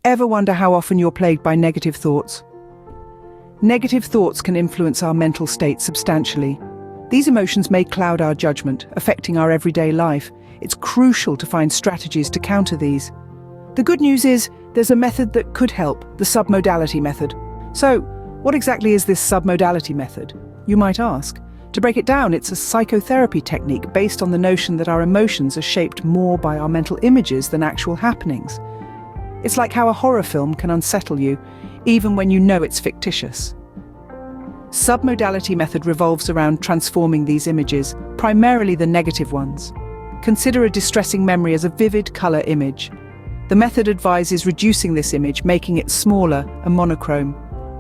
Ever wonder how often you're plagued by negative thoughts? Negative thoughts can influence our mental state substantially. These emotions may cloud our judgment, affecting our everyday life. It's crucial to find strategies to counter these. The good news is, there's a method that could help, the submodality method. So, what exactly is this submodality method, you might ask? To break it down, it's a psychotherapy technique based on the notion that our emotions are shaped more by our mental images than actual happenings. It's like how a horror film can unsettle you, even when you know it's fictitious. Submodality method revolves around transforming these images, primarily the negative ones. Consider a distressing memory as a vivid color image. The method advises reducing this image, making it smaller and monochrome.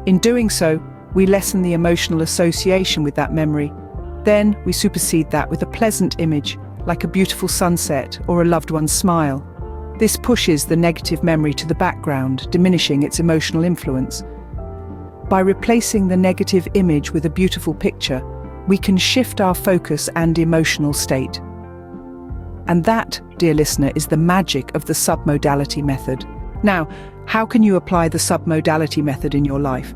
In doing so, we lessen the emotional association with that memory. Then we supersede that with a pleasant image, like a beautiful sunset or a loved one's smile. This pushes the negative memory to the background, diminishing its emotional influence. By replacing the negative image with a beautiful picture, we can shift our focus and emotional state. And that, dear listener, is the magic of the submodality method. Now, how can you apply the submodality method in your life?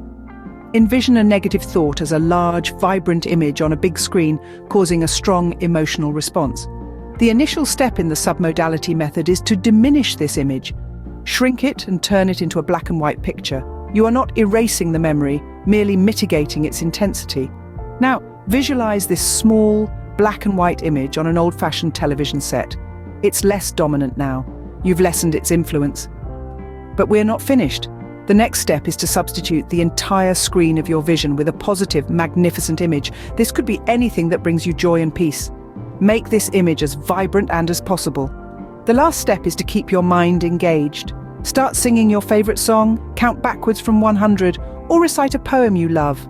Envision a negative thought as a large, vibrant image on a big screen, causing a strong emotional response. The initial step in the submodality method is to diminish this image. Shrink it and turn it into a black and white picture. You are not erasing the memory, merely mitigating its intensity. Now, visualize this small, black and white image on an old-fashioned television set. It's less dominant now. You've lessened its influence. But we're not finished. The next step is to substitute the entire screen of your vision with a positive, magnificent image. This could be anything that brings you joy and peace. Make this image as vibrant and as possible. The last step is to keep your mind engaged. Start singing your favorite song, count backwards from 100, or recite a poem you love.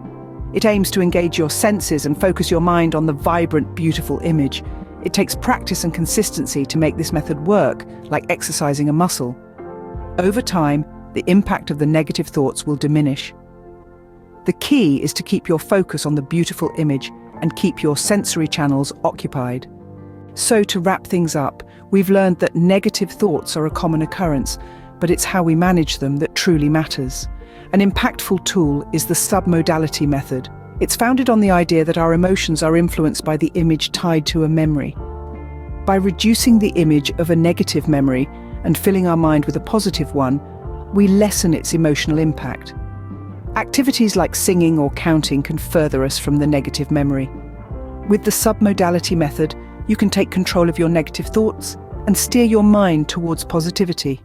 It aims to engage your senses and focus your mind on the vibrant, beautiful image. It takes practice and consistency to make this method work, like exercising a muscle. Over time, the impact of the negative thoughts will diminish. The key is to keep your focus on the beautiful image and keep your sensory channels occupied. So to wrap things up, we've learned that negative thoughts are a common occurrence, but it's how we manage them that truly matters. An impactful tool is the submodality method. It's founded on the idea that our emotions are influenced by the image tied to a memory. By reducing the image of a negative memory and filling our mind with a positive one, we lessen its emotional impact. Activities like singing or counting can further us from the negative memory. With the submodality method, you can take control of your negative thoughts and steer your mind towards positivity.